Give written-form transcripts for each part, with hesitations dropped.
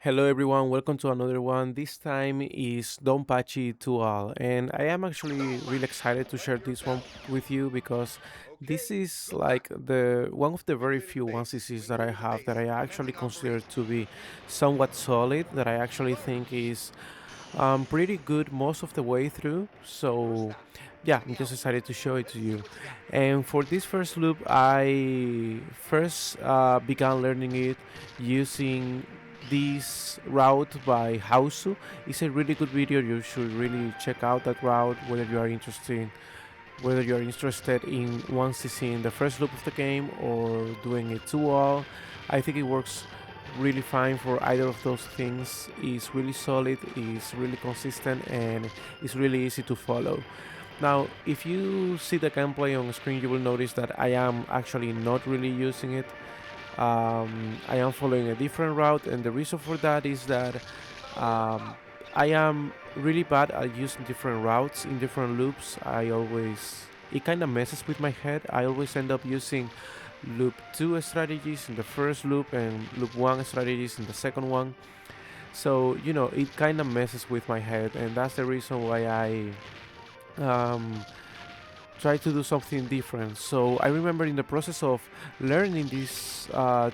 Hello everyone, welcome to another one. This time is DonPachi Tual, and I am actually really excited to share this one with you because this is like the one of the very few 1cc's that I have that I actually consider to be somewhat solid, that I actually think is pretty good most of the way through. So yeah, I'm just excited to show it to you. And for this first loop, I first began learning it using this route by Hausu. It's a really good video. You should really check out that route whether you are interested in 1cc in the first loop of the game or doing it 2 all. I think it works really fine for either of those things. It's really solid, it's really consistent, and it's really easy to follow. Now, if you see the gameplay on screen, you will notice that I am actually not really using it. I am following a different route, and the reason for that is that um, I am really bad at using different routes in different loops. It kind of messes with my head. I always end up using loop 2 strategies in the first loop and loop 1 strategies in the second one. So, it kind of messes with my head, and that's the reason why I um, try to do something different. So I remember in the process of learning this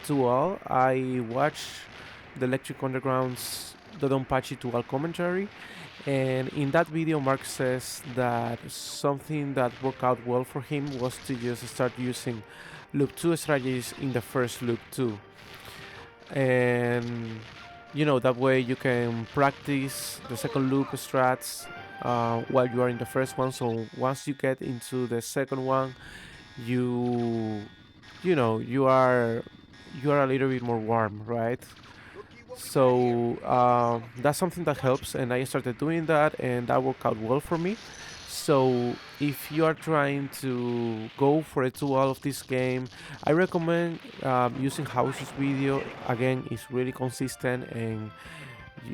tool, I watched the Electric Underground's the DonPachi tool commentary, and in that video, Mark says that something that worked out well for him was to just start using loop 2 strategies in the first loop too. And that way you can practice the second loop strats while you are in the first one. So once you get into the second one, you you know you are a little bit more warm, right? So that's something that helps, and I started doing that, and that worked out well for me. So if you are trying to go for a tool of this game, I recommend using House's video. Again, it's really consistent, and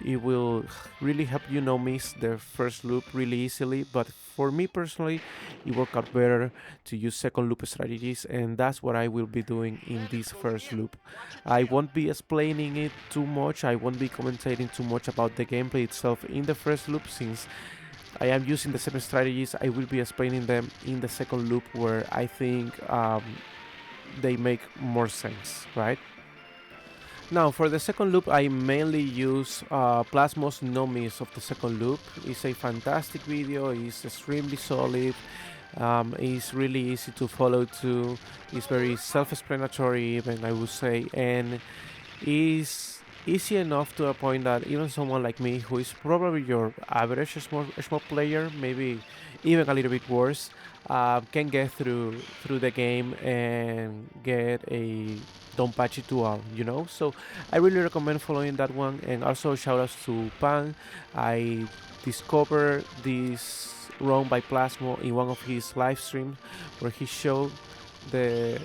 it will really help you not miss the first loop really easily. But for me personally, it worked out better to use second loop strategies, and that's what I will be doing in this first loop. I won't be explaining it too much, I won't be commentating too much about the gameplay itself in the first loop, since I am using the same strategies. I will be explaining them in the second loop, where I think they make more sense, right? Now, for the second loop, I mainly use Plasmos NoMiss of the second loop. It's a fantastic video, it's extremely solid, it's really easy to follow too, it's very self-explanatory even, I would say, and is easy enough to a point that even someone like me, who is probably your average small player, maybe even a little bit worse, can get through the game and get a DonPachi dual, So I really recommend following that one, and also shout outs to Pan. I discovered this run by Plasmo in one of his live streams where he showed the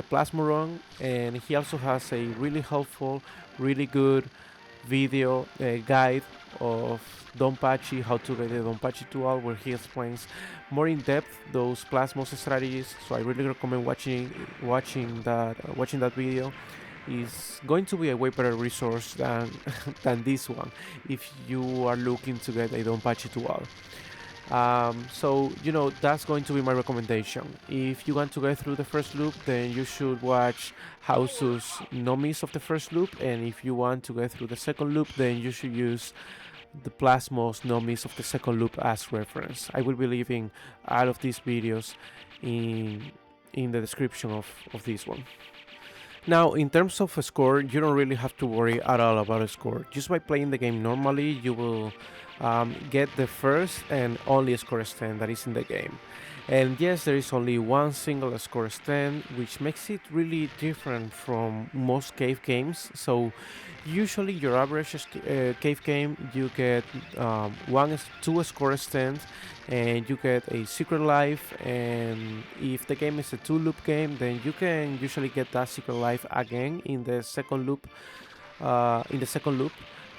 Plasma run, and he also has a really helpful, really good video guide of DonPachi, how to get the DonPachi tool, where he explains more in depth those Plasmos strategies. So I really recommend watching that video. Is going to be a way better resource than than this one if you are looking to get a DonPachi tool. So that's going to be my recommendation. If you want to get through the first loop, then you should watch House's NoMiss of the first loop, and if you want to get through the second loop, then you should use the Plasmos NoMiss of the second loop as reference. I will be leaving all of these videos in the description of this one. Now, in terms of a score, you don't really have to worry at all about a score. Just by playing the game normally, you will get the first and only score stand that is in the game. And yes, there is only one single score stand, which makes it really different from most cave games. So usually your average cave game, you get two score stands, and you get a secret life. And if the game is a two loop game, then you can usually get that secret life again in the second loop.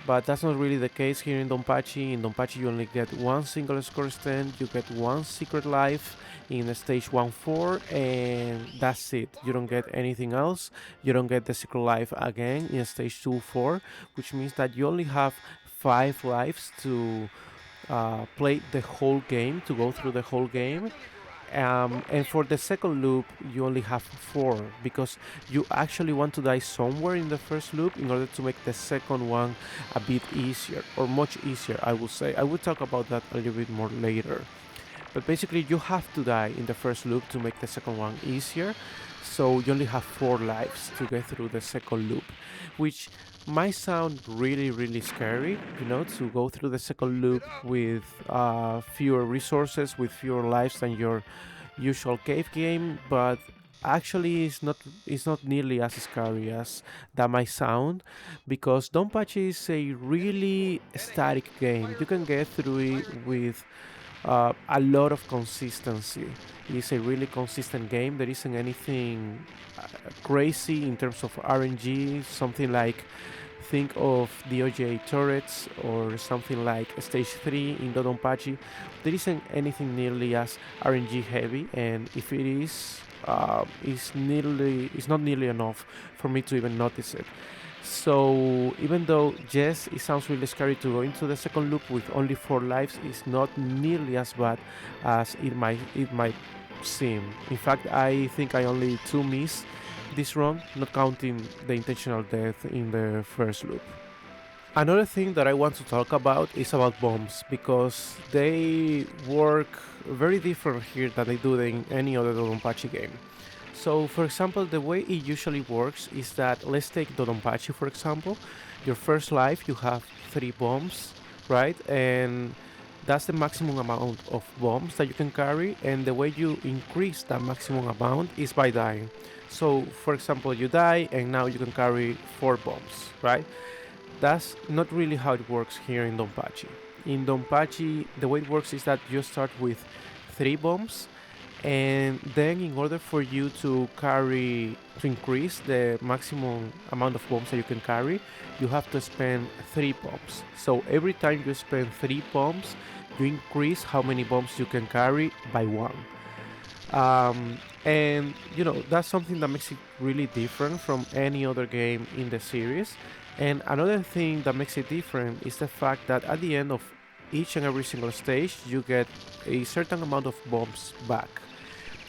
but that's not really the case here in DonPachi. In DonPachi you only get one single score stand, you get one secret life in stage 1-4, and that's it. You don't get anything else. You don't get the secret life again in stage 2-4, which means that you only have 5 lives to play the whole game, to go through the whole game. And for the second loop you only have 4, because you actually want to die somewhere in the first loop in order to make the second one a bit easier, or much easier, I would say. I will talk about that a little bit more later. But basically you have to die in the first loop to make the second one easier, so you only have 4 lives to get through the second loop, which might sound really scary, you know, to go through the second loop with fewer resources, with fewer lives than your usual cave game, but actually it's not nearly as scary as that might sound, because DonPachi is a really static game. You can get through it with a lot of consistency. It's a really consistent game. There isn't anything crazy in terms of RNG, something like, think of the OJ turrets or something like stage 3 in DoDonPachi. There isn't anything nearly as RNG heavy, and if it is, it's not nearly enough for me to even notice it. So even though, yes, it sounds really scary to go into the second loop with only 4 lives, it's not nearly as bad as it might seem. In fact, I think I only 2 missed this run, not counting the intentional death in the first loop. Another thing that I want to talk about is about bombs, because they work very different here than they do in any other DonPachi game. So for example, the way it usually works is that, let's take DoDonPachi for example. Your first life you have 3 bombs, right? And that's the maximum amount of bombs that you can carry, and the way you increase that maximum amount is by dying. So for example, you die and now you can carry 4 bombs, right? That's not really how it works here in DonPachi. In DonPachi, the way it works is that you start with 3 bombs, and then in order for you to increase the maximum amount of bombs that you can carry, you have to spend 3 bombs. So every time you spend 3 bombs, you increase how many bombs you can carry by 1. And you know, that's something that makes it really different from any other game in the series. And another thing that makes it different is the fact that at the end of each and every single stage you get a certain amount of bombs back,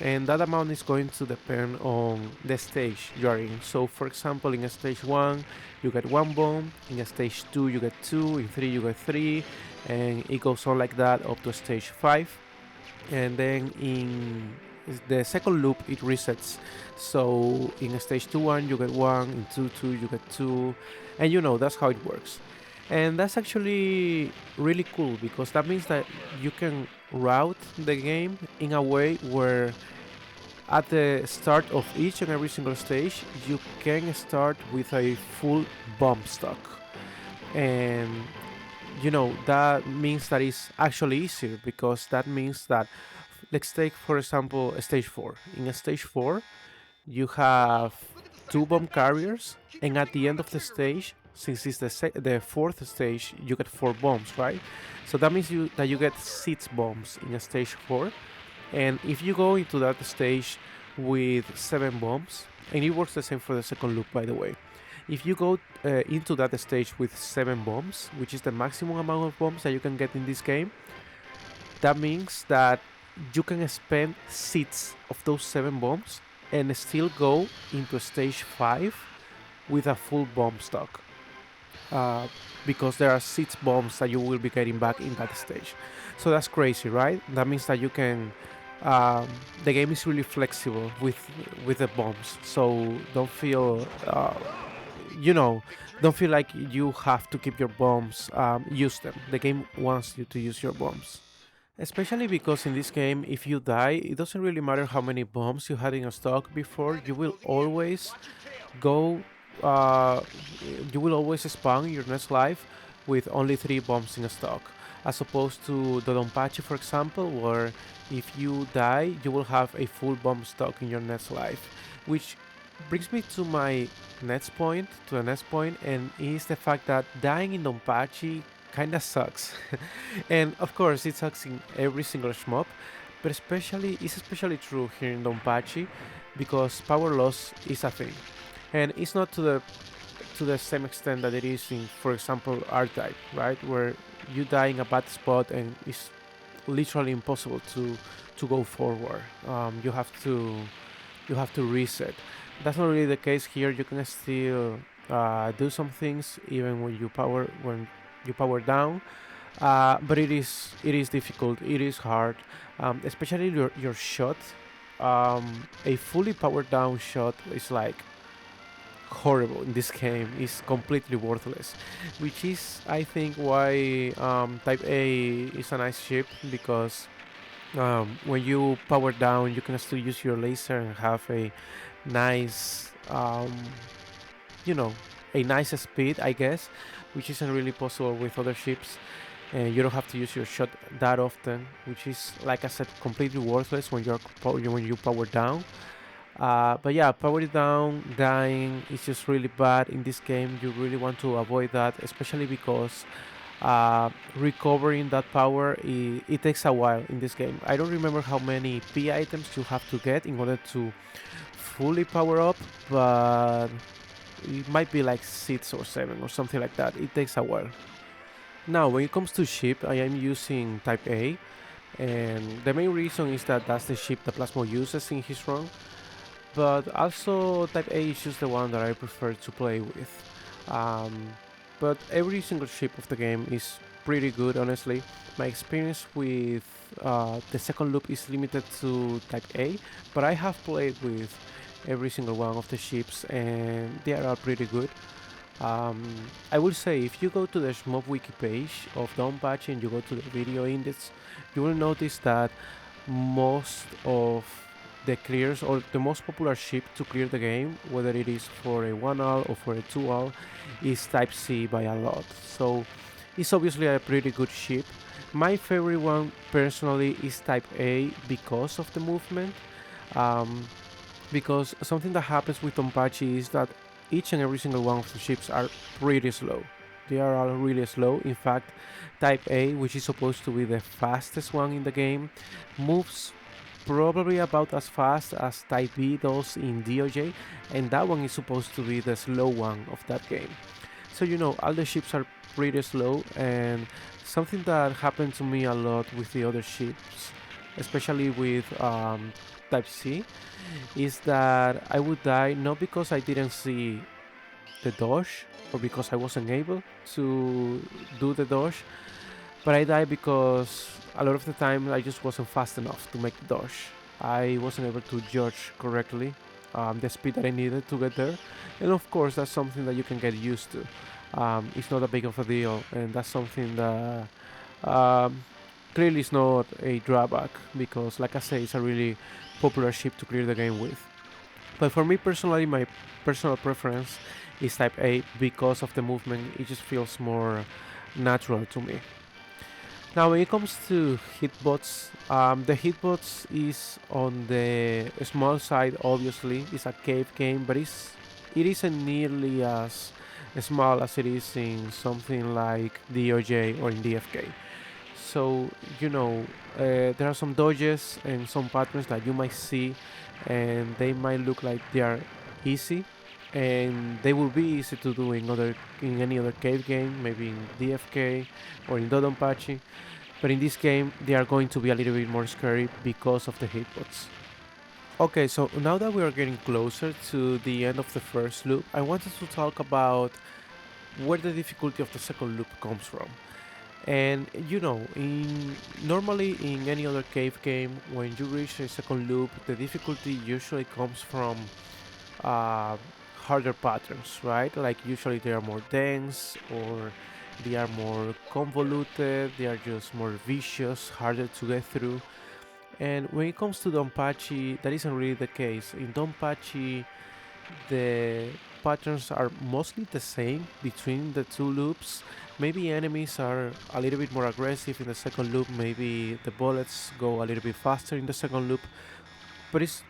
and that amount is going to depend on the stage you are in. So for example, in stage 1 you get 1 bomb, in stage 2 you get 2, in 3 you get 3, and it goes on like that up to stage 5. And then in the second loop it resets, so in stage 2-1 you get 1, in 2-2 you get 2, and you know, that's how it works. And that's actually really cool, because that means that you can route the game in a way where at the start of each and every single stage you can start with a full bomb stock. And you know, that means that it's actually easier, because that means that, let's take for example stage 4. In stage 4 you have 2 bomb carriers, and at the end of the stage, since it's the 4th stage, you get 4 bombs, right? So that means that you get 6 bombs in stage 4. And if you go into that stage with 7 bombs, and it works the same for the second loop by the way, if you go into that stage with 7 bombs, which is the maximum amount of bombs that you can get in this game, that means that you can spend 6 of those 7 bombs and still go into stage 5 with a full bomb stock, because there are 6 bombs that you will be getting back in that stage. So that's crazy, right? That means that you can, the game is really flexible with the bombs, so don't feel you know, don't feel like you have to keep your bombs. Use them. The game wants you to use your bombs. Especially because in this game, if you die, it doesn't really matter how many bombs you had in your stock before. You will always go, you will always spawn your next life with only 3 bombs in stock, as opposed to the DonPachi, for example, where if you die, you will have a full bomb stock in your next life, which brings me to my the next point, and is the fact that dying in DonPachi kinda sucks. And of course, it sucks in every single shmup, but it's especially true here in DonPachi because power loss is a thing, and it's not to the same extent that it is in, for example, R-Type, right, where you die in a bad spot and it's literally impossible to go forward. You have to reset. That's not really the case here. You can still do some things even when you power down. But it is difficult. It is hard, especially your shot. A fully powered down shot is like horrible in this game. It's completely worthless, which is I think why Type A is a nice ship because when you power down, you can still use your laser and have a nice, you know, a nice speed, I guess, which isn't really possible with other ships. And you don't have to use your shot that often, which is, like I said, completely worthless when you power down. But yeah, power down, dying is just really bad in this game. You really want to avoid that, especially because recovering that power it takes a while in this game. I don't remember how many P items you have to get in order to fully power up, but it might be like 6 or 7 or something like that. It takes a while. Now, when it comes to ship, I am using Type A, and the main reason is that that's the ship that Plasmo uses in his run, but also Type A is just the one that I prefer to play with. Um, but every single ship of the game is pretty good, honestly. My experience with the second loop is limited to Type A, but I have played with every single one of the ships and they are all pretty good. Um, I will say if you go to the Shmup wiki page of DonPachi and you go to the video index, you will notice that most of the clears or the most popular ship to clear the game, whether it is for a 1-all or for a 2-all, is Type C by a lot. So it's obviously a pretty good ship. My favorite one personally is Type A because of the movement. Um, because something that happens with DonPachi is that each and every single one of the ships are pretty slow. They are all really slow. In fact, Type A, which is supposed to be the fastest one in the game, moves probably about as fast as Type B does in DOJ, and that one is supposed to be the slow one of that game. So you know, all the ships are pretty slow, and something that happened to me a lot with the other ships, especially with Type C, is that I would die not because I didn't see the dodge or because I wasn't able to do the dodge, but I died because a lot of the time I just wasn't fast enough to make the dodge. I wasn't able to judge correctly the speed that I needed to get there, and of course that's something that you can get used to. It's not a big of a deal, and that's something that um, clearly is not a drawback because, like I say, it's a really popular ship to clear the game with. But for me personally, my personal preference is Type A because of the movement. It just feels more natural to me. Now, when it comes to hitbots, the hitbots is on the small side. Obviously, it's a cave game, but it isn't nearly as small as it is in something like DOJ or in DFK. So you know, there are some dodges and some patterns that you might see, and they might look like they are easy, and they will be easy to do in any other cave game, maybe in DFK or in DoDonPachi. But in this game, they are going to be a little bit more scary because of the hitbots. Okay, so now that we are getting closer to the end of the first loop, I wanted to talk about where the difficulty of the second loop comes from. And you know, in normally in any other cave game, when you reach a second loop, the difficulty usually comes from uh, harder patterns, right? Like usually they are more dense or they are more convoluted, they are just more vicious, harder to get through. And when it comes to DonPachi, that isn't really the case. In DonPachi, the patterns are mostly the same between the two loops. Maybe enemies are a little bit more aggressive in the second loop, maybe the bullets go a little bit faster in the second loop, but it's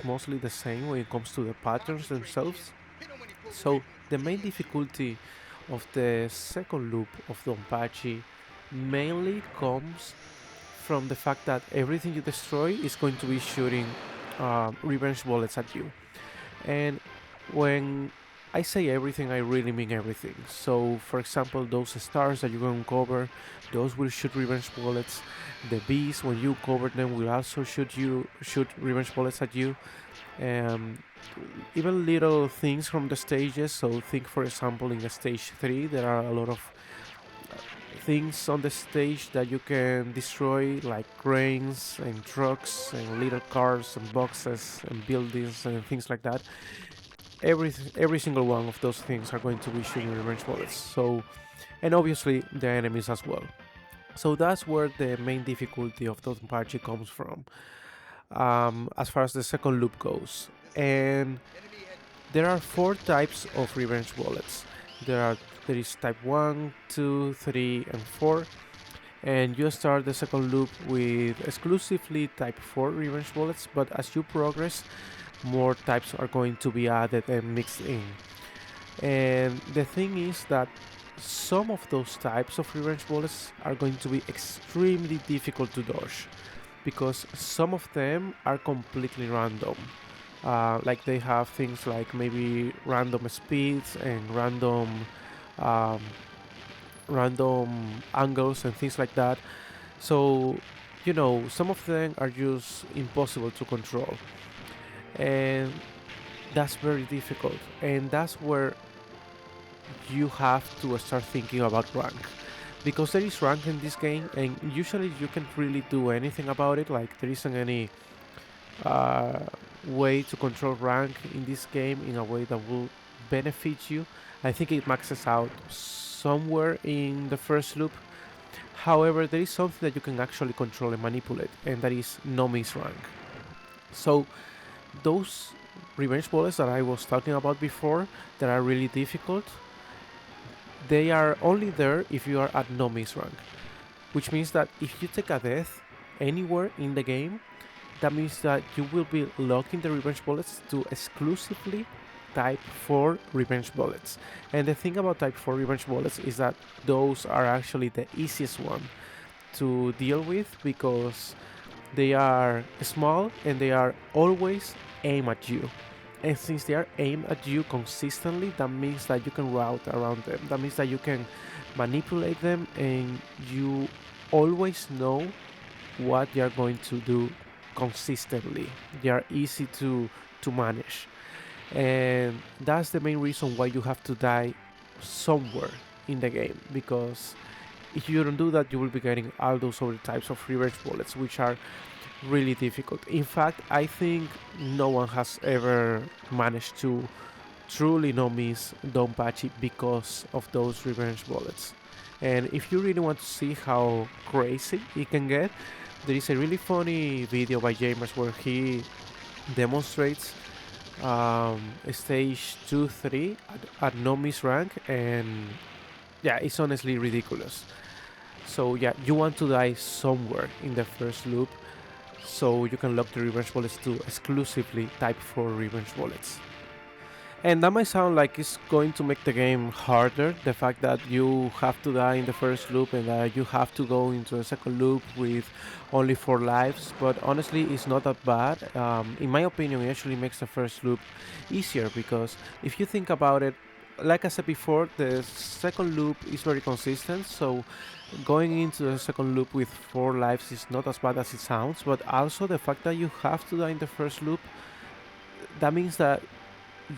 mostly the same when it comes to the patterns themselves. So the main difficulty of the second loop of DonPachi mainly comes from the fact that everything you destroy is going to be shooting revenge bullets at you. And when I say everything, I really mean everything. So, for example, those stars that you're going to cover, those will shoot revenge bullets. The bees, when you cover them, will also shoot revenge bullets at you. Um, Even little things from the stages. So, think, for example, in stage 3, there are a lot of things on the stage that you can destroy, like cranes and trucks and little cars and boxes and buildings and things like that. Every single one of those things are going to be shooting revenge bullets. So, and obviously the enemies as well. So that's where the main difficulty of DonPachi comes from, as far as the second loop goes. And there are 4 types of revenge bullets. There is type 1, 2, 3, and 4. And you start the second loop with exclusively type 4 revenge bullets, but as you progress, more types are going to be added and mixed in. And the thing is that some of those types of revenge bullets are going to be extremely difficult to dodge, because some of them are completely random. Like they have things like maybe random speeds and um, random angles and things like that. So, some of them are just impossible to control. And that's very difficult. And that's where you have to start thinking about rank. Because there is rank in this game, and usually you can't really do anything about it. Like, there isn't any way to control rank in this game in a way that will benefit you. I think it maxes out somewhere in the first loop. However, there is something that you can actually control and manipulate, and that is NoMiss rank. So those revenge bullets that I was talking about before that are really difficult, they are only there if you are at NoMiss rank, which means that if you take a death anywhere in the game, that means that you will be locking the revenge bullets to exclusively type 4 revenge bullets. And the thing about type 4 revenge bullets is that those are actually the easiest one to deal with, because they are small and they are always aimed at you. And since they are aimed at you consistently, that means that you can route around them. That means that you can manipulate them, and you always know what they are going to do consistently. They are easy to manage. And that's the main reason why you have to die somewhere in the game, because if you don't do that, you will be getting all those other types of revenge bullets, which are really difficult. In fact, I think no one has ever managed to truly NoMiss DonPachi because of those revenge bullets. And if you really want to see how crazy it can get, there is a really funny video by Jamers where he demonstrates stage 2-3 at NoMiss rank, and yeah, it's honestly ridiculous. So yeah, you want to die somewhere in the first loop, so you can lock the revenge bullets to exclusively type 4 revenge bullets. And that might sound like it's going to make the game harder, the fact that you have to die in the first loop and that you have to go into a second loop with only 4 lives, but honestly it's not that bad. In my opinion, it actually makes the first loop easier, because if you think about it, like I said before, the second loop is very consistent, so going into the second loop with 4 lives is not as bad as it sounds. But also the fact that you have to die in the first loop, that means that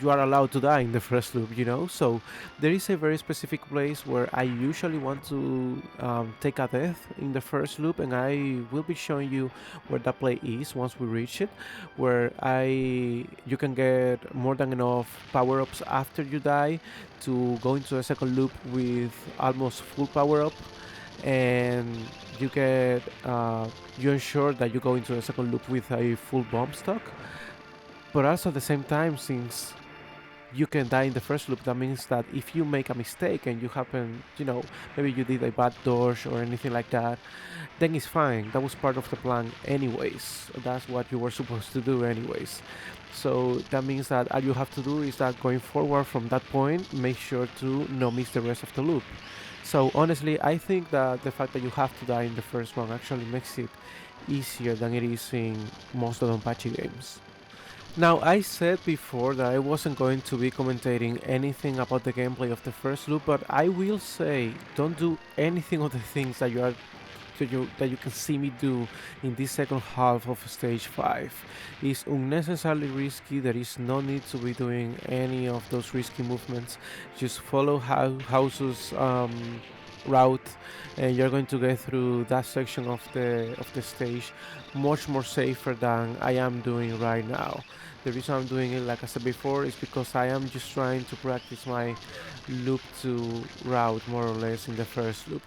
you are allowed to die in the first loop, so there is a very specific place where I usually want to take a death in the first loop, and I will be showing you where that play is once we reach it, where you can get more than enough power-ups after you die to go into a second loop with almost full power-up, and you ensure that you go into a second loop with a full bomb stock. But also at the same time, since you can die in the first loop. That means that if you make a mistake and you happen, maybe you did a bad dodge or anything like that, then it's fine. That was part of the plan anyways. That's what you were supposed to do anyways. So that means that all you have to do is that going forward from that point, make sure to not miss the rest of the loop. So honestly, I think that the fact that you have to die in the first one actually makes it easier than it is in most DoDonPachi games. Now, I said before that I wasn't going to be commentating anything about the gameplay of the first loop, but I will say don't do anything of the things that you can see me do in this second half of stage 5. It's unnecessarily risky. There is no need to be doing any of those risky movements. Just follow House's route, and you're going to get through that section of the stage much more safer than I am doing right now. The reason I'm doing it, like I said before, is because I am just trying to practice my loop to route more or less in the first loop.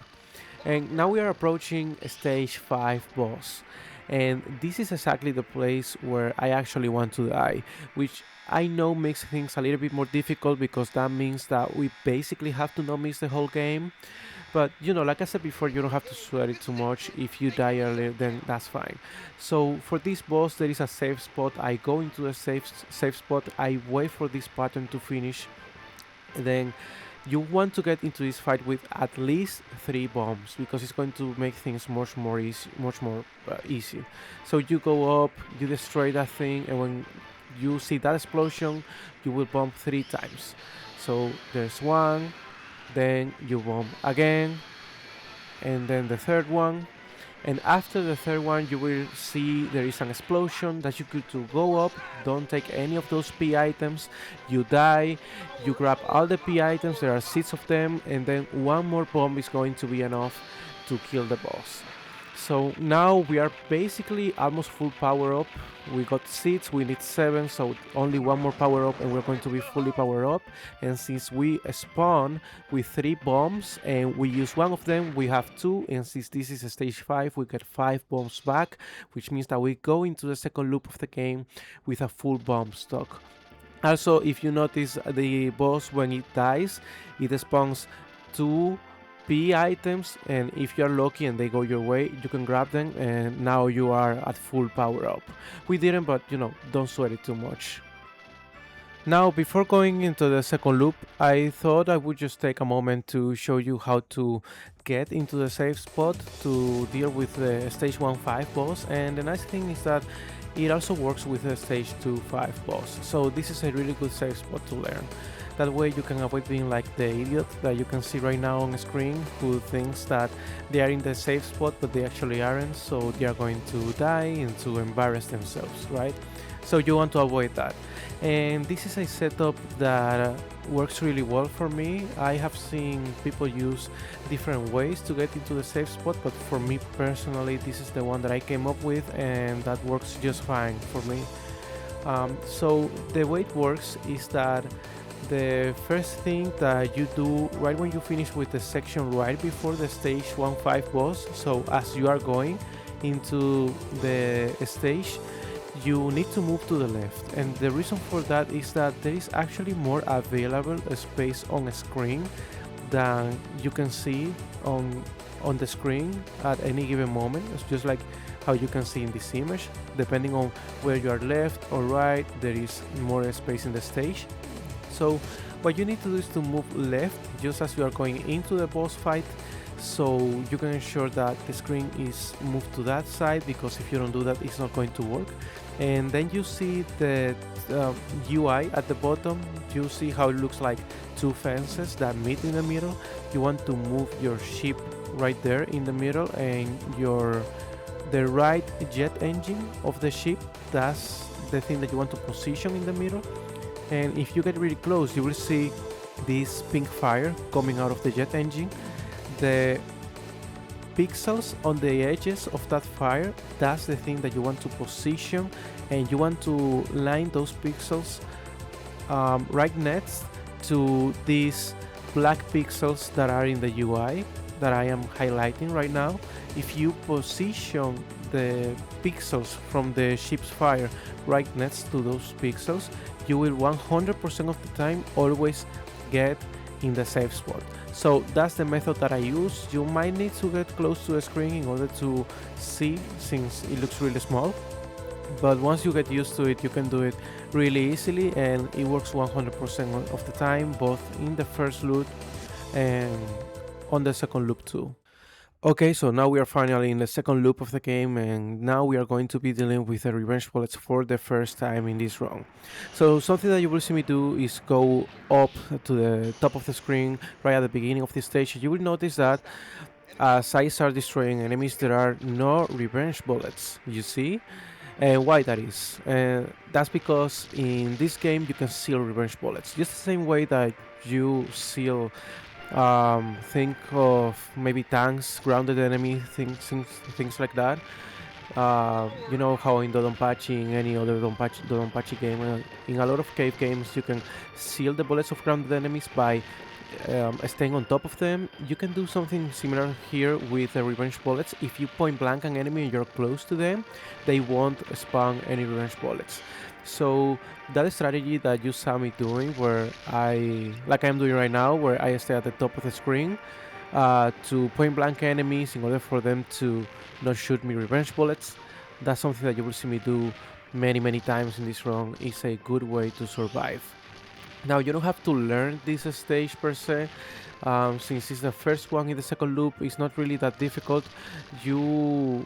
And now we are approaching stage 5 boss, and this is exactly the place where I actually want to die, which I know makes things a little bit more difficult because that means that we basically have to not miss the whole game. But like I said before, you don't have to sweat it too much. If you die earlier, then that's fine. So for this boss, there is a safe spot. I go into the safe spot. I wait for this pattern to finish. Then you want to get into this fight with at least 3 bombs because it's going to make things much more easy. So you go up, you destroy that thing, and when you see that explosion, you will bomb 3 times. So there's 1. Then you bomb again, and then the 3rd one, and after the 3rd one you will see there is an explosion that you could go up. Don't take any of those P items. You die, you grab all the P items, there are 6 of them, and then 1 more bomb is going to be enough to kill the boss. So now we are basically almost full power up. We got 6, we need 7, so only 1 more power up and we're going to be fully powered up. And since we spawn with 3 bombs and we use 1 of them, we have 2, and since this is stage 5, we get 5 bombs back, which means that we go into the second loop of the game with a full bomb stock. Also, if you notice, the boss, when it dies, it spawns 2 P items, and if you're lucky and they go your way, you can grab them, and now you are at full power up. We didn't, but don't sweat it too much. Now, before going into the second loop, I thought I would just take a moment to show you how to get into the safe spot to deal with the stage 1-5 boss, and the nice thing is that it also works with the stage 2-5 boss, so this is a really good safe spot to learn. That way you can avoid being like the idiot that you can see right now on the screen, who thinks that they are in the safe spot but they actually aren't, so they are going to die and to embarrass themselves, right? So you want to avoid that. And this is a setup that works really well for me. I have seen people use different ways to get into the safe spot, but for me personally, this is the one that I came up with, and that works just fine for me. So the way it works is that the first thing that you do right when you finish with the section right before the stage 1-5 boss, so as you are going into the stage, you need to move to the left, and the reason for that is that there is actually more available space on the screen than you can see on the screen at any given moment. It's just like how you can see in this image. Depending on where you are left or right, there is more space in the stage. So what you need to do is to move left just as you are going into the boss fight, so you can ensure that the screen is moved to that side, because if you don't do that, it's not going to work. And then you see the UI at the bottom. You see how it looks like 2 fences that meet in the middle. You want to move your ship right there in the middle, and the right jet engine of the ship, that's the thing that you want to position in the middle. And if you get really close, you will see this pink fire coming out of the jet engine. The pixels on the edges of that fire, that's the thing that you want to position, and you want to line those pixels right next to these black pixels that are in the UI that I am highlighting right now. If you position the pixels from the ship's fire right next to those pixels, you will 100% of the time always get in the safe spot. So that's the method that I use. You might need to get close to the screen in order to see, since it looks really small, but once you get used to it, you can do it really easily, and it works 100% of the time, both in the first loop and on the second loop too. Okay, so now we are finally in the second loop of the game, and now we are going to be dealing with the revenge bullets for the first time in this round. So something that you will see me do is go up to the top of the screen right at the beginning of this stage. You will notice that as I start destroying enemies, there are no revenge bullets, you see? And why that is? That's because in this game you can seal revenge bullets, just the same way that you seal think of maybe tanks, grounded enemy, things like that. You know how in DoDonPachi, in any other DoDonPachi game, in a lot of cave games, you can seal the bullets of grounded enemies by staying on top of them. You can do something similar here with the revenge bullets. If you point blank an enemy and you're close to them, they won't spawn any revenge bullets. So that strategy that you saw me doing, where like I'm doing right now, where I stay at the top of the screen to point blank enemies in order for them to not shoot me revenge bullets, that's something that you will see me do many times in this run. It's a good way to survive. Now you don't have to learn this stage per se, since it's the first one in the second loop. It's not really that difficult. You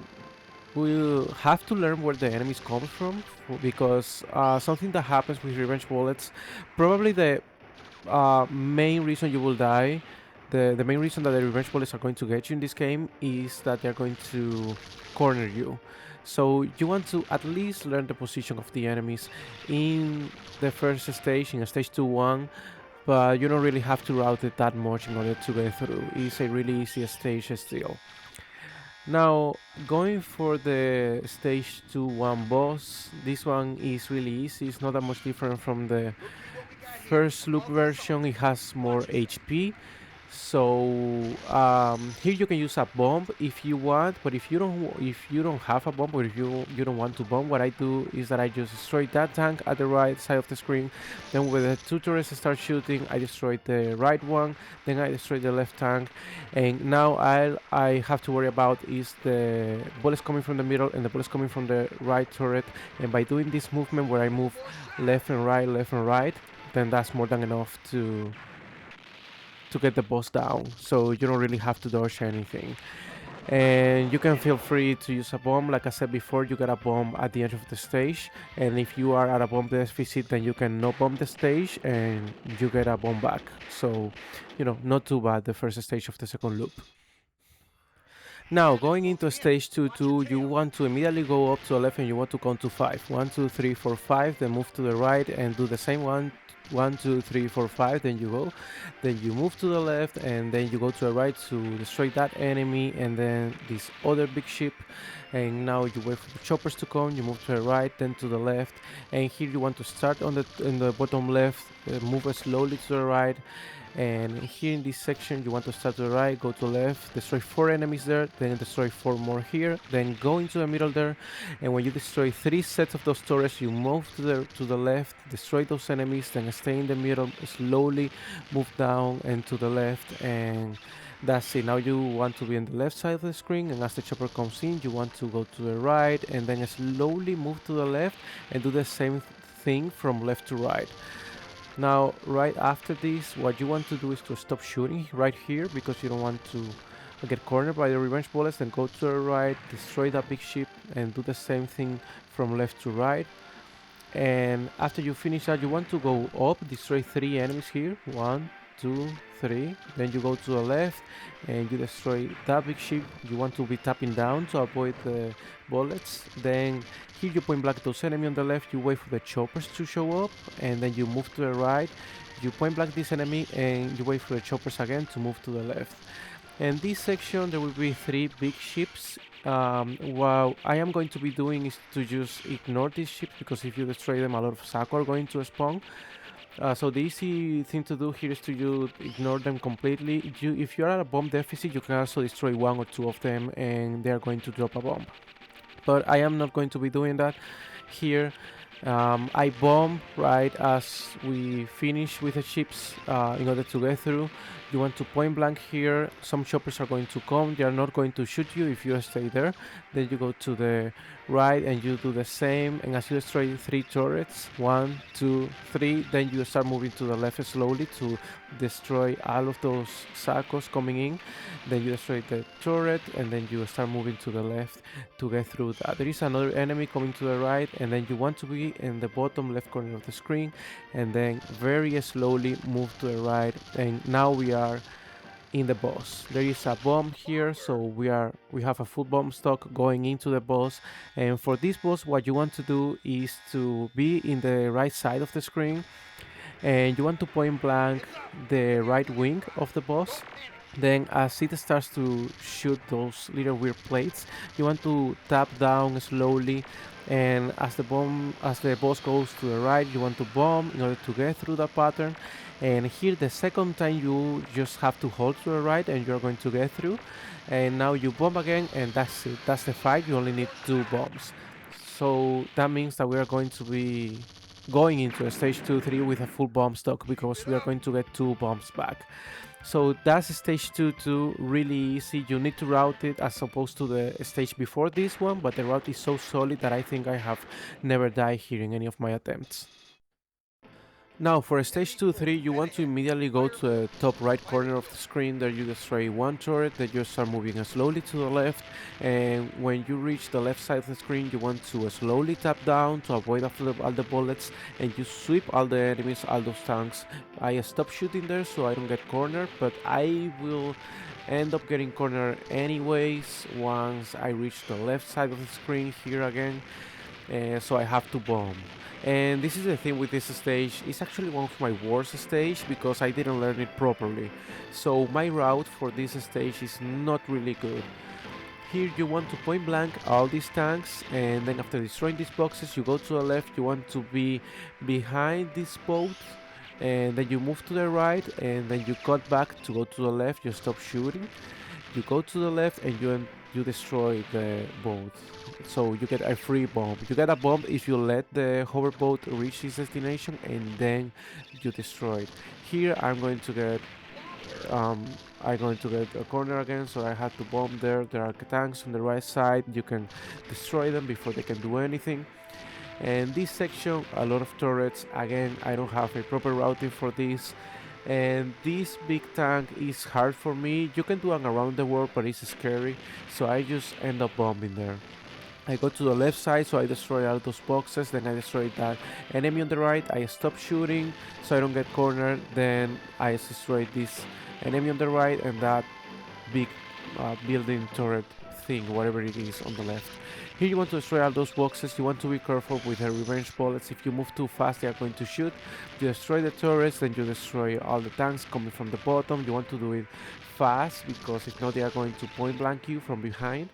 will have to learn where the enemies come from, because something that happens with revenge bullets, probably the main reason you will die, the main reason that the revenge bullets are going to get you in this game, is that they're going to corner you. So you want to at least learn the position of the enemies in the first stage, in stage 2-1, but you don't really have to route it that much in order to get through. It's a really easy stage still. Now, going for the stage 2-1 boss, this one is really easy. It's not that much different from the first loop version. It has more HP. So here you can use a bomb if you want, but if you don't have a bomb, or if you don't want to bomb, what I do is that I just destroy that tank at the right side of the screen. Then when the two turrets start shooting, I destroy the right one, then I destroy the left tank, and now I have to worry about is the bullets coming from the middle and the bullets coming from the right turret. And by doing this movement where I move left and right, then that's more than enough to get the boss down, so you don't really have to dodge anything. And you can feel free to use a bomb. Like I said before, you get a bomb at the end of the stage, and if you are at a bomb deficit, then you can no bomb the stage and you get a bomb back. So, you know, not too bad, the first stage of the second loop. Now, going into stage 2-2, you want to immediately go up to the left and you want to count to 5. 1, 2, 3, 4, 5, then move to the right and do the same 1, 2, 3, 4, 5, then you go. Then you move to the left and then you go to the right to destroy that enemy and then this other big ship. And now you wait for the choppers to come, you move to the right, then to the left. And here you want to start in the bottom left, move slowly to the right. And here in this section you want to start to the right, go to the left, destroy 4 enemies there, then destroy 4 more here, then go into the middle there, and when you destroy 3 sets of those turrets, you move to the left, destroy those enemies, then stay in the middle, slowly move down and to the left, and that's it. Now you want to be on the left side of the screen, and as the chopper comes in you want to go to the right and then slowly move to the left and do the same thing from left to right. Now, right after this, what you want to do is to stop shooting right here, because you don't want to get cornered by the revenge bullets. Then go to the right, destroy that big ship, and do the same thing from left to right. And after you finish that, you want to go up, destroy 3 enemies here. 1, 2, 3. Then you go to the left and you destroy that big ship. You want to be tapping down to avoid the bullets. Then here you point blank those enemies on the left, you wait for the choppers to show up, and then you move to the right, you point blank this enemy and you wait for the choppers again to move to the left. In this section there will be 3 big ships. What I am going to be doing is to just ignore these ships, because if you destroy them a lot of Saco are going to spawn. So the easy thing to do here is to ignore them completely. If you're at a bomb deficit, you can also destroy 1 or 2 of them and they're going to drop a bomb. But I am not going to be doing that here. I bomb right as we finish with the chips in order to get through. You want to point blank here. Some choppers are going to come. They are not going to shoot you if you stay there. Then you go to the right and you do the same. And as you destroy 3 turrets, 1, 2, 3, then you start moving to the left slowly to destroy all of those Sakos coming in. Then you destroy the turret and then you start moving to the left to get through that. There is another enemy coming to the right, and then you want to be in the bottom left corner of the screen and then very slowly move to the right, and now we are in the boss. There is a bomb here, so we have a full bomb stock going into the boss. And for this boss, what you want to do is to be in the right side of the screen, and you want to point blank the right wing of the boss. Then as it starts to shoot those little weird plates, you want to tap down slowly, and as the boss goes to the right, you want to bomb in order to get through that pattern. And here the second time you just have to hold to the right and you're going to get through. And now you bomb again, and that's it. That's the fight. You only need 2 bombs. So that means that we are going to be going into a stage 2-3 with a full bomb stock, because we are going to get 2 bombs back. So that's stage 2 really easy. You need to route it as opposed to the stage before this one, but the route is so solid that I think I have never died here in any of my attempts. Now for stage 2-3, you want to immediately go to the top right corner of the screen. There you destroy 1 turret, then you start moving slowly to the left, and when you reach the left side of the screen, you want to slowly tap down to avoid all the bullets, and you sweep all the enemies, all those tanks. I stop shooting there so I don't get cornered, but I will end up getting cornered anyways once I reach the left side of the screen here again, so I have to bomb. And this is the thing with this stage, it's actually one of my worst stage because I didn't learn it properly. So my route for this stage is not really good. Here you want to point blank all these tanks, and then after destroying these boxes you go to the left. You want to be behind this boat, and then you move to the right, and then you cut back to go to the left. You stop shooting, you go to the left, and you destroy the boat. So you get a free bomb. You get a bomb if you let the hoverboat reach its destination, and then you destroy it. Here I'm going to get a corner again, so I have to bomb there. There are tanks on the right side. You can destroy them before they can do anything. And this section, a lot of turrets. Again, I don't have a proper routing for this. And this big tank is hard for me. You can do an around the world, but it's scary, so I just end up bombing there. I go to the left side, so I destroy all those boxes, then I destroy that enemy on the right. I stop shooting so I don't get cornered, then I destroy this enemy on the right and that big building turret thing, whatever it is on the left. Here you want to destroy all those boxes. You want to be careful with the revenge bullets. If you move too fast, they are going to shoot. You destroy the turrets, then you destroy all the tanks coming from the bottom. You want to do it fast, because if not, they are going to point blank you from behind.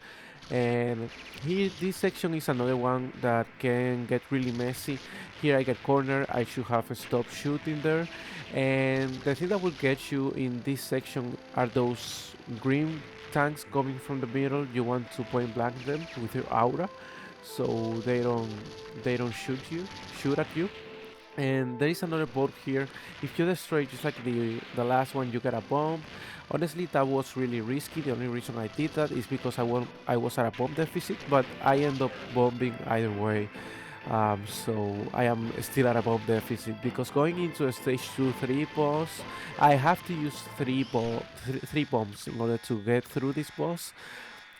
And here this section is another one that can get really messy. Here I get cornered. I should have stopped shooting there, and the thing that will get you in this section are those green tanks coming from the middle. You want to point blank them with your aura so they don't shoot at you. And there is another boat here. If you destroy just like the last one, you get a bomb. Honestly, that was really risky. The only reason I did that is because I was at a bomb deficit, but I end up bombing either way. So I am still at a bomb deficit, because going into a stage 2-3 boss, I have to use three bombs in order to get through this boss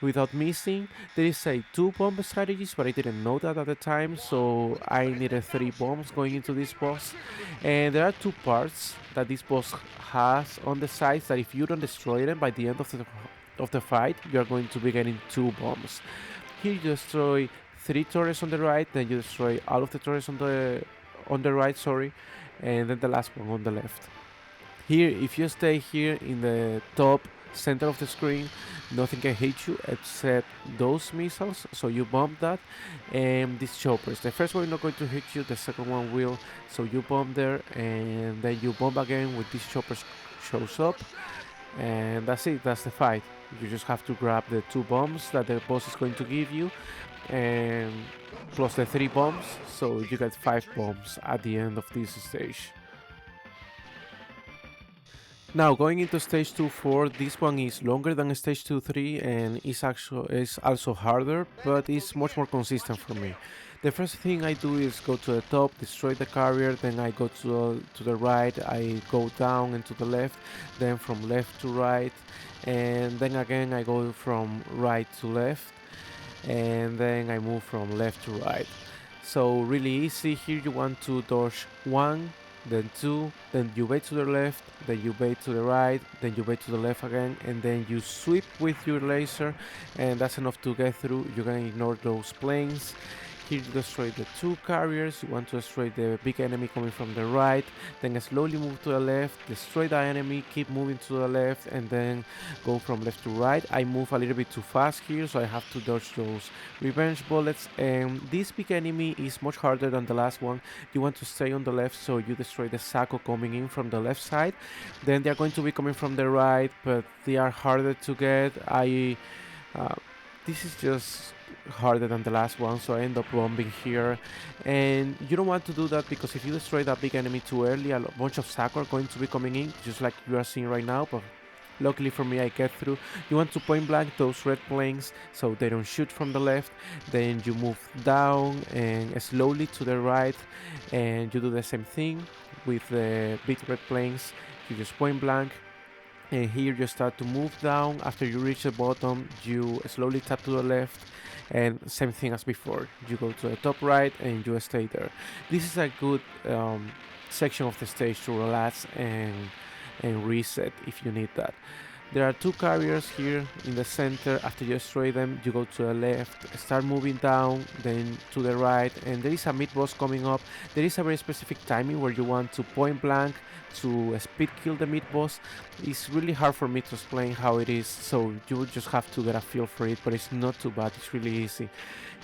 without missing. There is a 2 bomb strategies, but I didn't know that at the time, so I needed 3 bombs going into this boss. And there are 2 parts that this boss has on the sides that if you don't destroy them by the end of the fight, you are going to be getting 2 bombs. Here you destroy 3 turrets on the right, then you destroy all of the turrets on the right, sorry, and then the last one on the left. Here, if you stay here in the top center of the screen, nothing can hit you except those missiles, so you bomb that, and these choppers. The first one is not going to hit you, the second one will, so you bomb there, and then you bomb again with these choppers shows up, and that's it. That's the fight. You just have to grab the 2 bombs that the boss is going to give you, and plus the 3 bombs, so you get 5 bombs at the end of this stage. Now going into stage 2-4, this one is longer than stage 2-3 and is also harder, but it's much more consistent for me. The first thing I do is go to the top, destroy the carrier, then I go to the right, I go down and to the left, then from left to right, and then again I go from right to left, and then I move from left to right. So really easy. Here you want to dodge 1, then 2, then you wait to the left, then you wait to the right, then you wait to the left again, and then you sweep with your laser, and that's enough to get through. You can ignore those planes. Here you destroy the 2 carriers, you want to destroy the big enemy coming from the right, then slowly move to the left, destroy the enemy, keep moving to the left, and then go from left to right. I move a little bit too fast here, so I have to dodge those revenge bullets, and this big enemy is much harder than the last one. You want to stay on the left, so you destroy the Sako coming in from the left side. Then they are going to be coming from the right, but they are harder to get. This is just harder than the last one, so I end up bombing here, and you don't want to do that because if you destroy that big enemy too early, a bunch of Sako are going to be coming in, just like you are seeing right now, but luckily for me I get through. You want to point blank those red planes so they don't shoot from the left, then you move down and slowly to the right, and you do the same thing with the big red planes. You just point blank, and here you start to move down. After you reach the bottom, you slowly tap to the left, and same thing as before, you go to the top right and you stay there. This is a good section of the stage to relax and reset if you need that. There are 2 carriers here in the center. After you destroy them, you go to the left, start moving down, then to the right, and there is a mid boss coming up. There is a very specific timing where you want to point blank to speed kill the mid boss. It's really hard for me to explain how it is, so you just have to get a feel for it, but it's not too bad, it's really easy.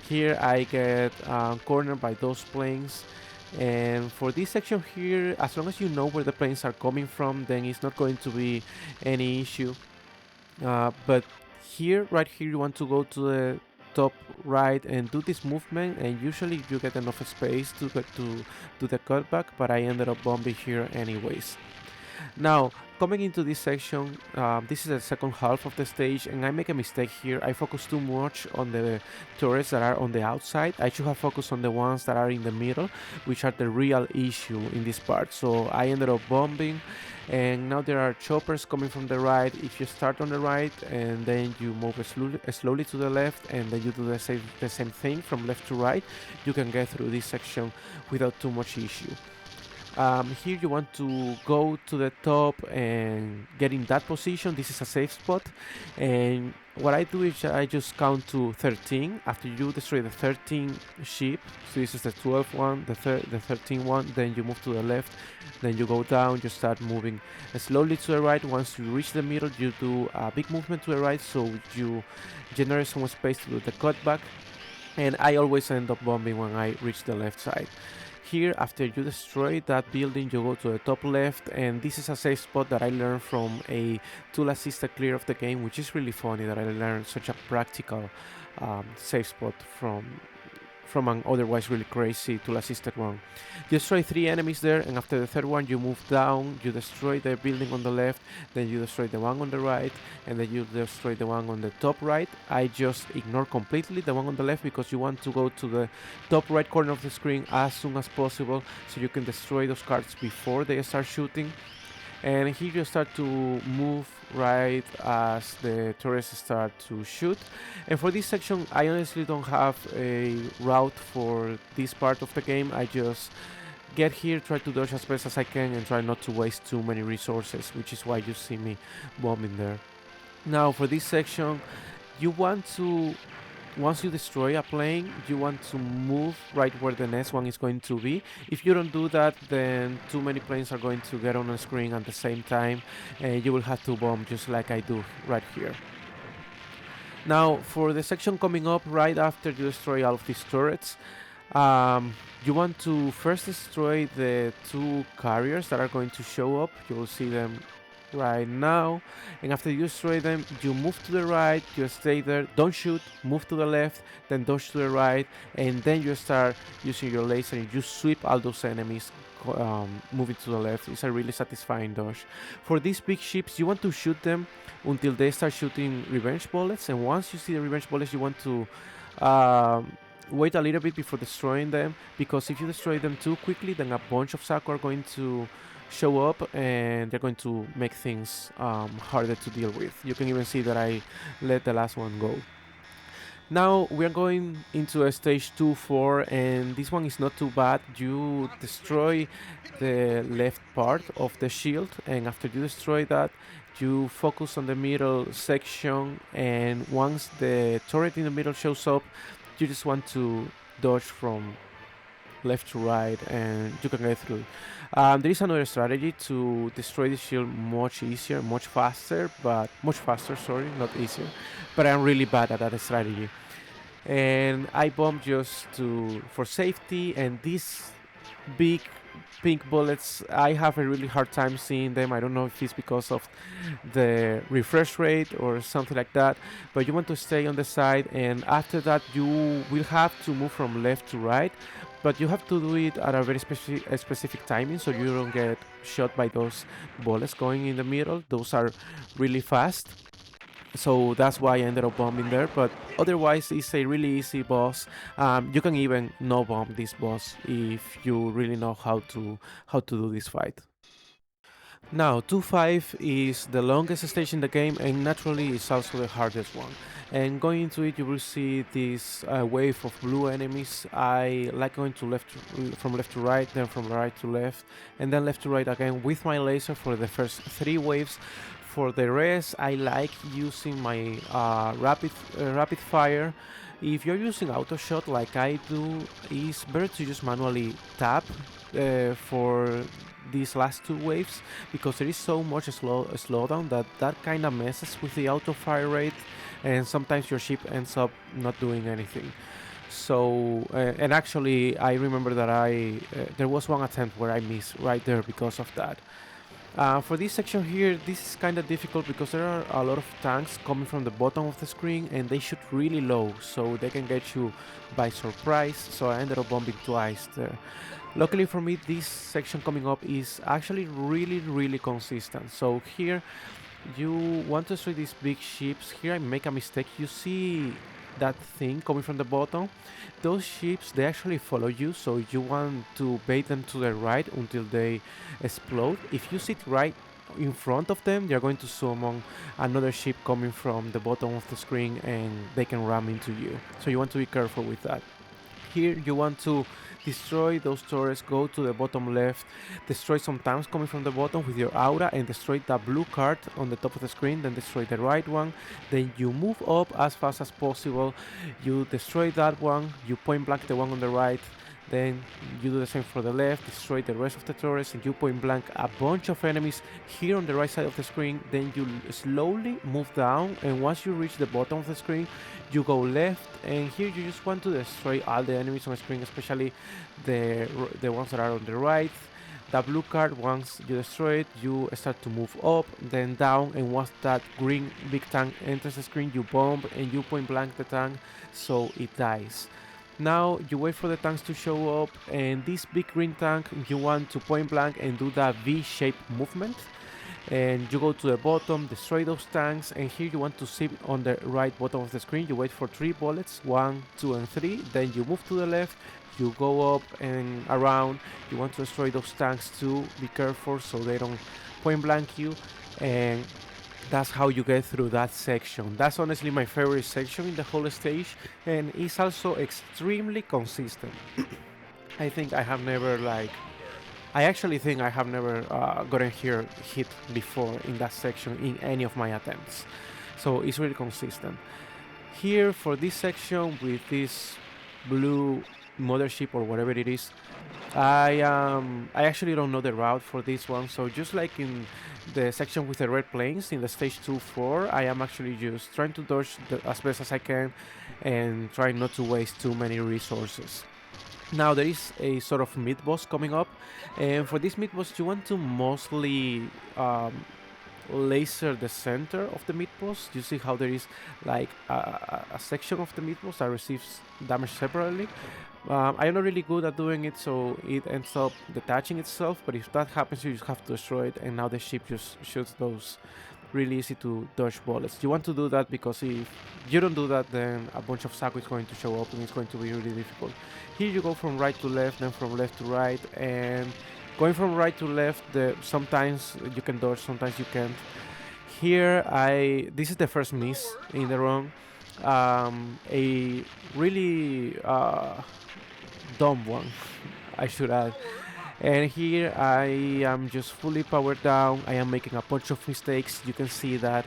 Here I get cornered by those planes, and for this section here, as long as you know where the planes are coming from, then it's not going to be any issue. But here, right here, you want to go to the top right and do this movement, and usually you get enough space to get to do the cutback, but I ended up bombing here anyways. Now, coming into this section, this is the second half of the stage, and I make a mistake here. I focus too much on the turrets that are on the outside. I should have focused on the ones that are in the middle, which are the real issue in this part. So I ended up bombing, and now there are choppers coming from the right. If you start on the right and then you move slowly to the left, and then you do the same thing from left to right, you can get through this section without too much issue. Here you want to go to the top and get in that position. This is a safe spot, and what I do is I just count to 13. After you destroy the 13 ship, so this is the 12th one, the 13th one, then you move to the left, then you go down, you start moving slowly to the right. Once you reach the middle, you do a big movement to the right, so you generate some space to do the cutback, and I always end up bombing when I reach the left side. Here, after you destroy that building, you go to the top left, and this is a safe spot that I learned from a tool-assisted clear of the game, which is really funny that I learned such a practical safe spot from an otherwise really crazy tool-assisted one. You destroy 3 enemies there, and after the 3rd one you move down, you destroy the building on the left, then you destroy the one on the right, and then you destroy the one on the top right. I just ignore completely the one on the left because you want to go to the top right corner of the screen as soon as possible so you can destroy those cards before they start shooting. And here you start to move right as the turrets start to shoot. And for this section, I honestly don't have a route for this part of the game. I just get here, try to dodge as best as I can, and try not to waste too many resources, which is why you see me bombing there. Now for this section, you want to, once you destroy a plane, you want to move right where the next one is going to be. If you don't do that, then too many planes are going to get on the screen at the same time, and you will have to bomb just like I do right here. Now for the section coming up right after you destroy all of these turrets, you want to first destroy the 2 carriers that are going to show up. You will see them right now, and after you destroy them, you move to the right, you stay there, don't shoot, move to the left, then dodge to the right, and then you start using your laser and you sweep all those enemies moving to the left. It's a really satisfying dodge. For these big ships, you want to shoot them until they start shooting revenge bullets, and once you see the revenge bullets, you want to wait a little bit before destroying them, because if you destroy them too quickly, then a bunch of Saku are going to show up and they're going to make things harder to deal with. You can even see that I let the last one go. Now we are going into a stage 2-4, and this one is not too bad. You destroy the left part of the shield, and after you destroy that, you focus on the middle section, and once the turret in the middle shows up, you just want to dodge from left to right and you can get through. There is another strategy to destroy the shield much easier, much faster, sorry, not easier, but I'm really bad at that strategy. And I bomb just for safety, and these big pink bullets, I have a really hard time seeing them. I don't know if it's because of the refresh rate or something like that, but you want to stay on the side, and after that you will have to move from left to right, but you have to do it at a very specific timing so you don't get shot by those bullets going in the middle. Those are really fast, so that's why I ended up bombing there. But otherwise, it's a really easy boss. You can even no bomb this boss if you really know how to do this fight. Now 2-5 is the longest stage in the game, and naturally it's also the hardest one. And going into it, you will see this wave of blue enemies. I like going to from left to right, then from right to left, and then left to right again with my laser for the first 3 waves. For the rest, I like using my rapid fire. If you're using auto shot like I do, it's better to just manually tap for these last 2 waves, because there is so much slowdown that kind of messes with the auto fire rate, and sometimes your ship ends up not doing anything. So and actually I remember that there was one attempt where I missed right there because of that. For this section here, this is kind of difficult because there are a lot of tanks coming from the bottom of the screen, and they shoot really low, so they can get you by surprise, so I ended up bombing twice there. Luckily for me, this section coming up is actually really consistent. So here, you want to destroy these big ships. Here I make a mistake. You see that thing coming from the bottom? Those ships, they actually follow you, so you want to bait them to the right until they explode. If you sit right in front of them, they're going to summon another ship coming from the bottom of the screen, and they can ram into you. So you want to be careful with that. Here you want to destroy those turrets, go to the bottom left, destroy some tanks coming from the bottom with your aura, and destroy the blue card on the top of the screen, then destroy the right one. Then you move up as fast as possible, you destroy that one, you point blank the one on the right, then you do the same for the left, destroy the rest of the turrets, and you point blank a bunch of enemies here on the right side of the screen. Then you slowly move down, and once you reach the bottom of the screen, you go left, and here you just want to destroy all the enemies on the screen, especially the ones that are on the right. The blue card, once you destroy it, you start to move up, then down, and once that green big tank enters the screen, you bomb and you point blank the tank so it dies. Now you wait for the tanks to show up, and this big green tank, you want to point blank and do that V-shaped movement, and you go to the bottom, destroy those tanks, and here you want to sit on the right bottom of the screen. You wait for 3 bullets, 1, 2 and 3, then you move to the left, you go up and around. You want to destroy those tanks too, be careful so they don't point blank you, and that's how you get through that section. That's honestly my favorite section in the whole stage, and it's also extremely consistent. I think I have never gotten here hit before in that section in any of my attempts, so it's really consistent. Here for this section with this blue mothership or whatever it is, I actually don't know the route for this one, so just like in the section with the red planes in the stage 2-4, I am actually just trying to dodge as best as I can and trying not to waste too many resources. Now there is a sort of mid boss coming up, and for this mid boss you want to mostly laser the center of the mid boss. You see how there is like a section of the mid boss that receives damage separately. I'm not really good at doing it, so it ends up detaching itself, but if that happens, you just have to destroy it, and now the ship just shoots those really easy to dodge bullets. You want to do that because if you don't do that, then a bunch of Saku is going to show up and it's going to be really difficult. Here you go from right to left, then from left to right, and going from right to left, sometimes you can dodge, sometimes you can't. Here, this is the first miss in the run. A really dumb one, I should add. And here I am just fully powered down. I am making a bunch of mistakes. You can see that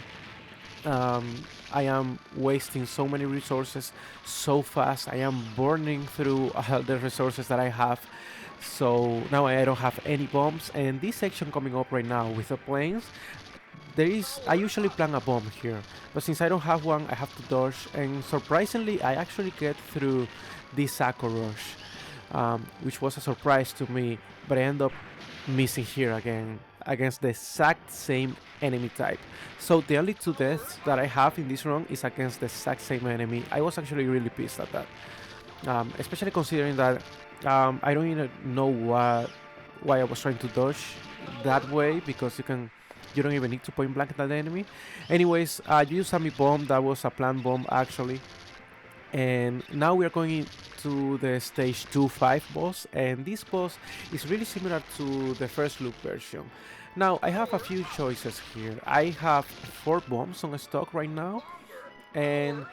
I am wasting so many resources so fast. I am burning through all the resources that I have. So now I don't have any bombs. And this section coming up right now with the planes, I usually plan a bomb here, but since I don't have one, I have to dodge, and surprisingly I actually get through this Saku rush, which was a surprise to me, but I end up missing here again against the exact same enemy type. So the only 2 deaths that I have in this run is against the exact same enemy. I was actually really pissed at that, especially considering that I don't even know why I was trying to dodge that way, because you don't even need to point blank at that enemy. Anyways, you used a bomb. That was a planned bomb actually. And now we are going to the stage 2-5 boss, and this boss is really similar to the first loop version. Now I have a few choices here. I have 4 bombs on stock right now, and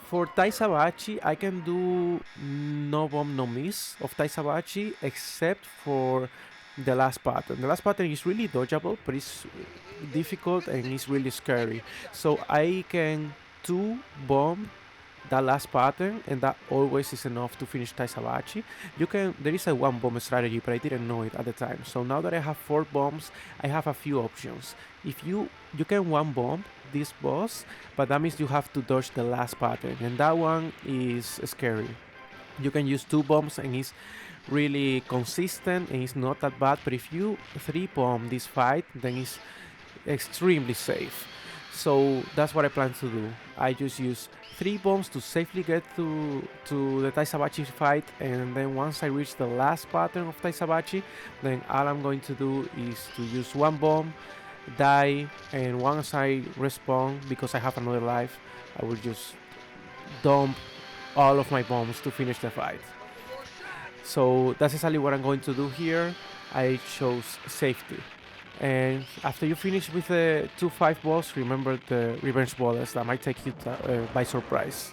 for Taisabachi I can do no bomb no miss of Taisabachi, except for the last pattern. The last pattern is really dodgeable, but it's difficult and it's really scary. So I can 2 bomb that last pattern, and that always is enough to finish Taisabachi. There is a 1 bomb strategy, but I didn't know it at the time. So now that I have 4 bombs, I have a few options. If you can 1 bomb this boss, but that means you have to dodge the last pattern, and that one is scary. You can use 2 bombs and it's really consistent and it's not that bad, but if you 3 bomb this fight, then it's extremely safe. So that's what I plan to do. I just use 3 bombs to safely get to the Taisabachi fight, and then once I reach the last pattern of Taisabachi, then all I'm going to do is to use 1 bomb, die, and once I respawn, because I have another life, I will just dump all of my bombs to finish the fight. So that's exactly what I'm going to do here. I chose safety. And after you finish with the 2-5 boss, remember the revenge bullets that might take you by surprise.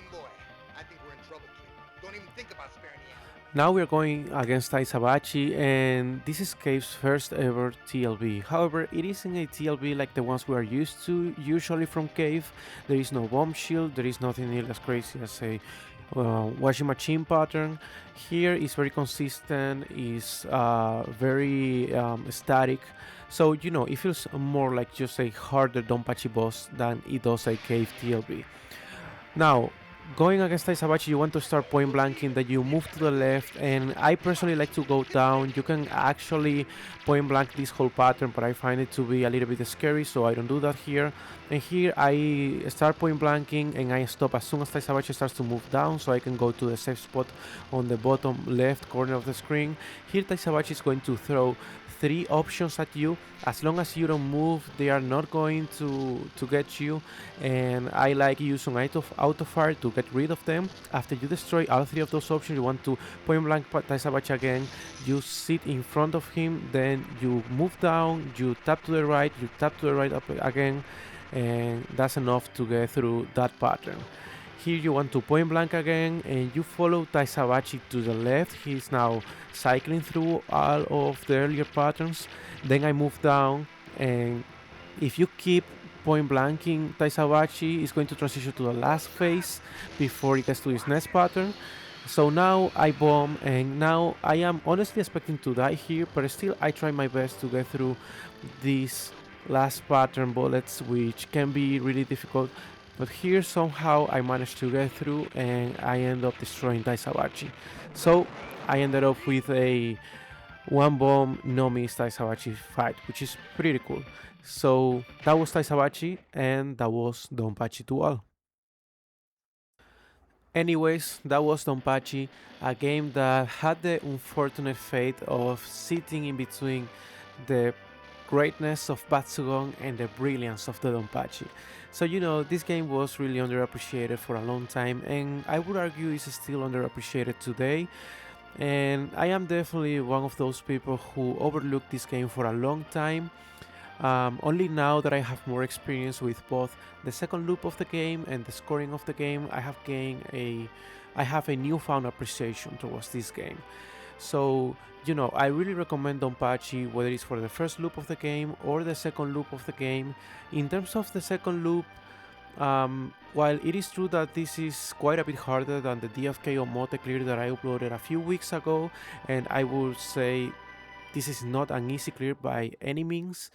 Now we're going against Taisabachi, and this is Cave's first ever TLB. However, it isn't a TLB like the ones we are used to usually from Cave. There is no bomb shield, there is nothing as crazy as a washing machine pattern. Here is very consistent, is very static, so it feels more like just a harder DonPachi boss than it does a Cave TLB. Now going against Taisabachi, you want to start point blanking, then you move to the left, and I personally like to go down. You can actually point blank this whole pattern, but I find it to be a little bit scary, so I don't do that here. And here I start point blanking and I stop as soon as Taisabachi starts to move down, so I can go to the safe spot on the bottom left corner of the screen. Here Taisabachi is going to throw 3 options at you. As long as you don't move, they are not going to get you, and I like using auto fire to get rid of them. After you destroy all 3 of those options, you want to point blank Taisabachi again. You sit in front of him, then you move down, you tap to the right, you tap to the right up again, and that's enough to get through that pattern. Here you want to point blank again, and you follow Taisabachi to the left. He's now cycling through all of the earlier patterns. Then I move down, and if you keep point blanking Taisabachi, it's going to transition to the last phase before it gets to his next pattern. So now I bomb, and now I am honestly expecting to die here, but still I try my best to get through these last pattern bullets, which can be really difficult. But here somehow I managed to get through, and I end up destroying Taisabachi. So I ended up with a 1 bomb no miss Taisabachi fight, which is pretty cool. So that was Taisabachi, and that was DonPachi to all. Anyways, that was DonPachi, a game that had the unfortunate fate of sitting in between the greatness of Batsugon and the brilliance of the DonPachi. So this game was really underappreciated for a long time, and I would argue is still underappreciated today. And I am definitely one of those people who overlooked this game for a long time. Only now that I have more experience with both the second loop of the game and the scoring of the game, I have a newfound appreciation towards this game. So, I really recommend DonPachi, whether it's for the first loop of the game or the second loop of the game. In terms of the second loop, while it is true that this is quite a bit harder than the DFK or Mote clear that I uploaded a few weeks ago, and I would say this is not an easy clear by any means,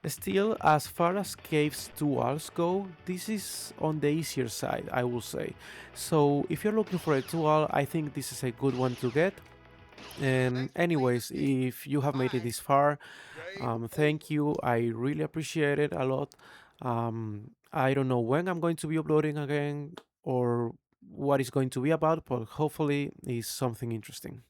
still, as far as caves to walls go, this is on the easier side, I will say. So if you're looking for a tool, I think this is a good one to get. And anyways, if you have made it this far, thank you. I really appreciate it a lot. I don't know when I'm going to be uploading again or what it's going to be about, but hopefully it's something interesting.